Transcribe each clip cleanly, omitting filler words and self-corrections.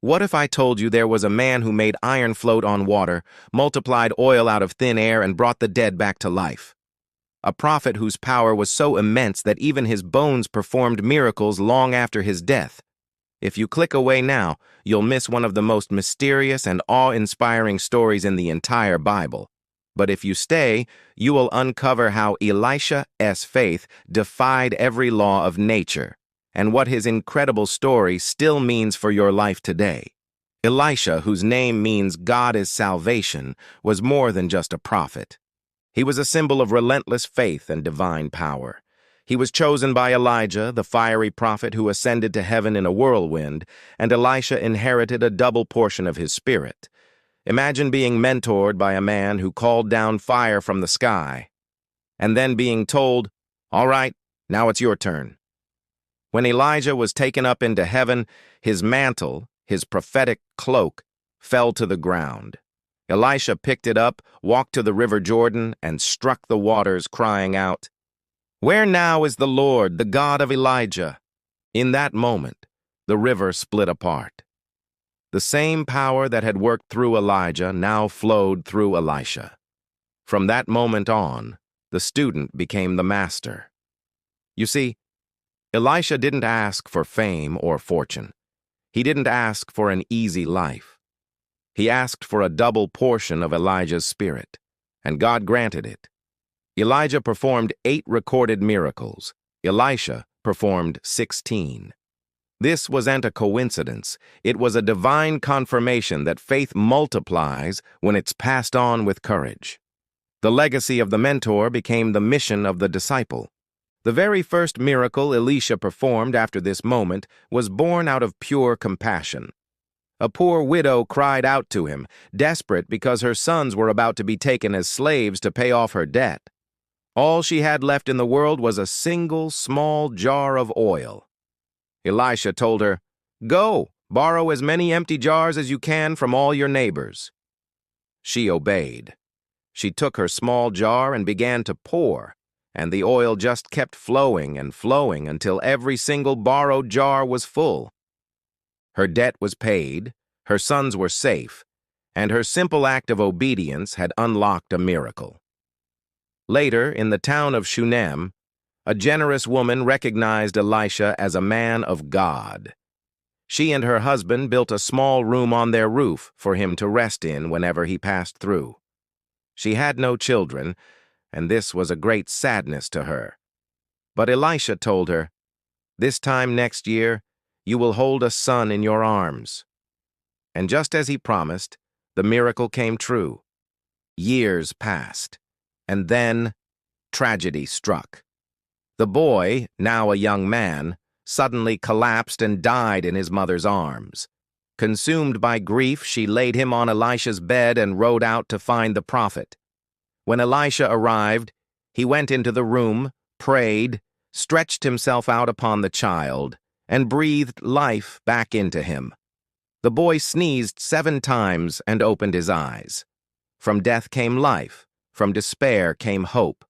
What if I told you there was a man who made iron float on water, multiplied oil out of thin air, and brought the dead back to life? A prophet whose power was so immense that even his bones performed miracles long after his death. If you click away now, you'll miss one of the most mysterious and awe-inspiring stories in the entire Bible. But if you stay, you will uncover how Elisha's faith defied every law of nature, and what his incredible story still means for your life today. Elisha, whose name means God is salvation, was more than just a prophet. He was a symbol of relentless faith and divine power. He was chosen by Elijah, the fiery prophet who ascended to heaven in a whirlwind, and Elisha inherited a double portion of his spirit. Imagine being mentored by a man who called down fire from the sky, and then being told, "All right, now it's your turn." When Elijah was taken up into heaven, his mantle, his prophetic cloak, fell to the ground. Elisha picked it up, walked to the river Jordan, and struck the waters, crying out, "Where now is the Lord, the God of Elijah?" In that moment, the river split apart. The same power that had worked through Elijah now flowed through Elisha. From that moment on, the student became the master. You see, Elisha didn't ask for fame or fortune. He didn't ask for an easy life. He asked for a double portion of Elijah's spirit, and God granted it. Elijah performed 8 recorded miracles. Elisha performed 16. This wasn't a coincidence. It was a divine confirmation that faith multiplies when it's passed on with courage. The legacy of the mentor became the mission of the disciple. The very first miracle Elisha performed after this moment was born out of pure compassion. A poor widow cried out to him, desperate because her sons were about to be taken as slaves to pay off her debt. All she had left in the world was a single small jar of oil. Elisha told her, "Go, borrow as many empty jars as you can from all your neighbors." She obeyed. She took her small jar and began to pour, and the oil just kept flowing and flowing until every single borrowed jar was full. Her debt was paid, her sons were safe, and her simple act of obedience had unlocked a miracle. Later, in the town of Shunammite, a generous woman recognized Elisha as a man of God. She and her husband built a small room on their roof for him to rest in whenever he passed through. She had no children, and this was a great sadness to her. But Elisha told her, "This time next year, you will hold a son in your arms." And just as he promised, the miracle came true. Years passed, and then tragedy struck. The boy, now a young man, suddenly collapsed and died in his mother's arms. Consumed by grief, she laid him on Elisha's bed and rode out to find the prophet. When Elisha arrived, he went into the room, prayed, stretched himself out upon the child, and breathed life back into him. The boy sneezed 7 times and opened his eyes. From death came life, from despair came hope.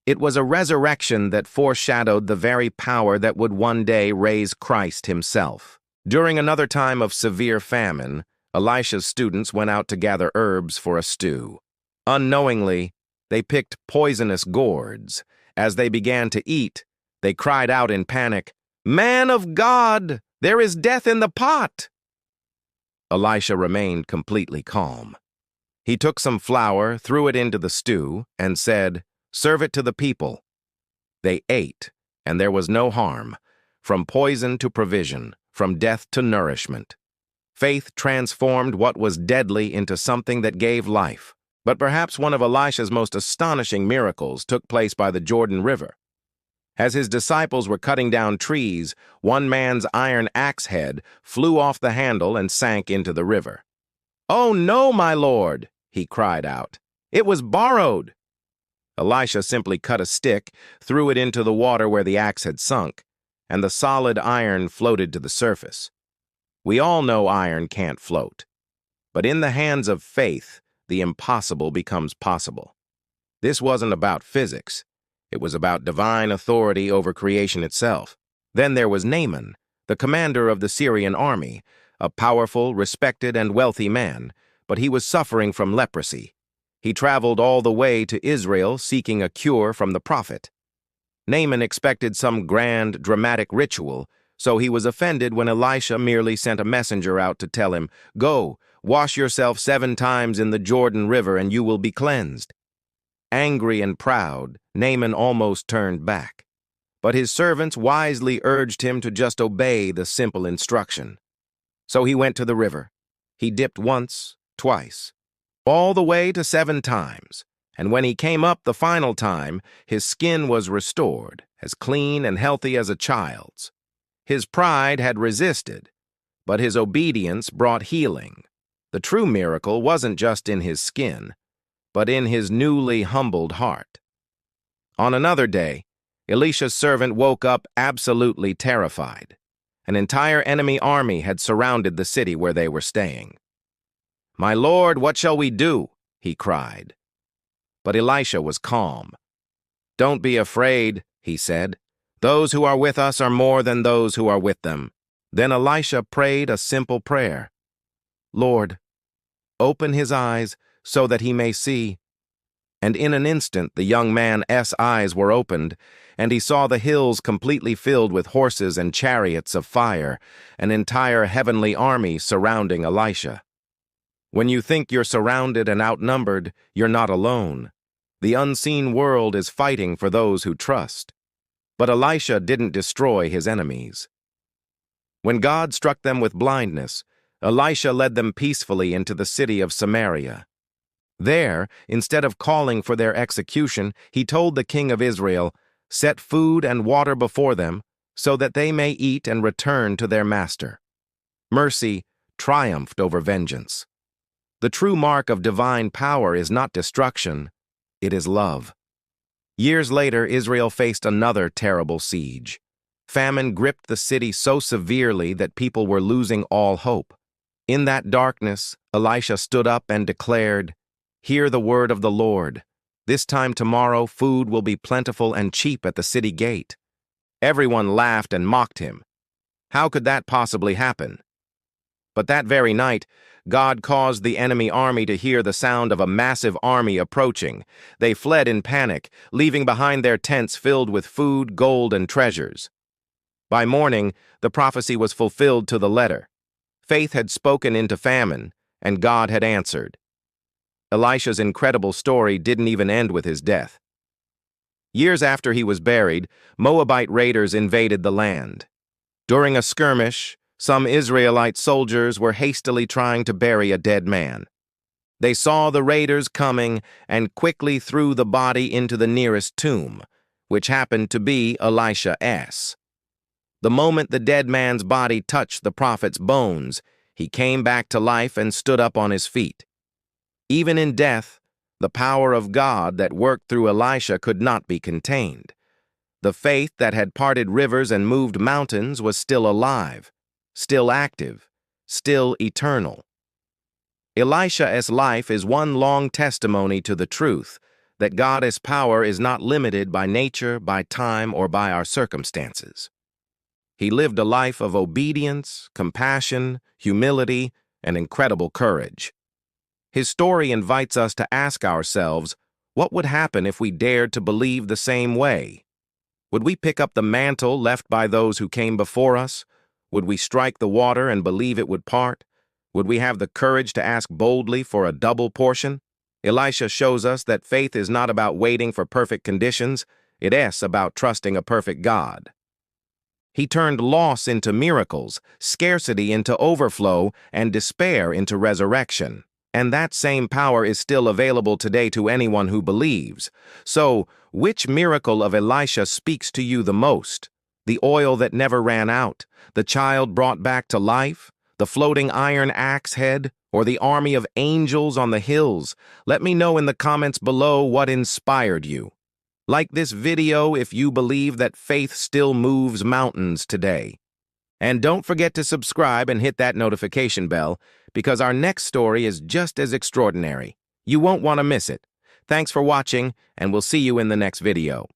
It was a resurrection that foreshadowed the very power that would one day raise Christ himself. During another time of severe famine, Elisha's students went out to gather herbs for a stew. Unknowingly, they picked poisonous gourds. As they began to eat, they cried out in panic, "Man of God, there is death in the pot!" Elisha remained completely calm. He took some flour, threw it into the stew, and said, "Serve it to the people." They ate, and there was no harm, from poison to provision, from death to nourishment. Faith transformed what was deadly into something that gave life. But perhaps one of Elisha's most astonishing miracles took place by the Jordan River. As his disciples were cutting down trees, one man's iron axe head flew off the handle and sank into the river. "Oh no, my lord!" he cried out. "It was borrowed." Elisha simply cut a stick, threw it into the water where the axe had sunk, and the solid iron floated to the surface. We all know iron can't float. But in the hands of faith, the impossible becomes possible. This wasn't about physics. It was about divine authority over creation itself. Then there was Naaman, the commander of the Syrian army, a powerful, respected, and wealthy man, but he was suffering from leprosy. He traveled all the way to Israel seeking a cure from the prophet. Naaman expected some grand, dramatic ritual, so he was offended when Elisha merely sent a messenger out to tell him, "Go, wash yourself 7 times in the Jordan River and you will be cleansed." Angry and proud, Naaman almost turned back. But his servants wisely urged him to just obey the simple instruction. So he went to the river. He dipped once, twice, all the way to 7 times. And when he came up the final time, his skin was restored, as clean and healthy as a child's. His pride had resisted, but his obedience brought healing. The true miracle wasn't just in his skin, but in his newly humbled heart. On another day, Elisha's servant woke up absolutely terrified. An entire enemy army had surrounded the city where they were staying. "My lord, what shall we do?" he cried. But Elisha was calm. "Don't be afraid," he said. "Those who are with us are more than those who are with them." Then Elisha prayed a simple prayer. "Lord, open his eyes so that he may see." And in an instant the young man's eyes were opened, and he saw the hills completely filled with horses and chariots of fire, an entire heavenly army surrounding Elisha. When you think you're surrounded and outnumbered, you're not alone. The unseen world is fighting for those who trust. But Elisha didn't destroy his enemies. When God struck them with blindness, Elisha led them peacefully into the city of Samaria. There, instead of calling for their execution, he told the king of Israel, "Set food and water before them, so that they may eat and return to their master." Mercy triumphed over vengeance. The true mark of divine power is not destruction, it is love. Years later, Israel faced another terrible siege. Famine gripped the city so severely that people were losing all hope. In that darkness, Elisha stood up and declared, "Hear the word of the Lord. This time tomorrow, food will be plentiful and cheap at the city gate." Everyone laughed and mocked him. How could that possibly happen? But that very night, God caused the enemy army to hear the sound of a massive army approaching. They fled in panic, leaving behind their tents filled with food, gold, and treasures. By morning, the prophecy was fulfilled to the letter. Faith had spoken into famine, and God had answered. Elisha's incredible story didn't even end with his death. Years after he was buried, Moabite raiders invaded the land. During a skirmish, some Israelite soldiers were hastily trying to bury a dead man. They saw the raiders coming and quickly threw the body into the nearest tomb, which happened to be Elisha's. The moment the dead man's body touched the prophet's bones, he came back to life and stood up on his feet. Even in death, the power of God that worked through Elisha could not be contained. The faith that had parted rivers and moved mountains was still alive, still active, still eternal. Elisha's life is one long testimony to the truth that God's power is not limited by nature, by time, or by our circumstances. He lived a life of obedience, compassion, humility, and incredible courage. His story invites us to ask ourselves, what would happen if we dared to believe the same way? Would we pick up the mantle left by those who came before us? Would we strike the water and believe it would part? Would we have the courage to ask boldly for a double portion? Elisha shows us that faith is not about waiting for perfect conditions, it is about trusting a perfect God. He turned loss into miracles, scarcity into overflow, and despair into resurrection. And that same power is still available today to anyone who believes. So, which miracle of Elisha speaks to you the most? The oil that never ran out, the child brought back to life, the floating iron axe head, or the army of angels on the hills? Let me know in the comments below what inspired you. Like this video if you believe that faith still moves mountains today. And don't forget to subscribe and hit that notification bell, because our next story is just as extraordinary. You won't want to miss it. Thanks for watching, and we'll see you in the next video.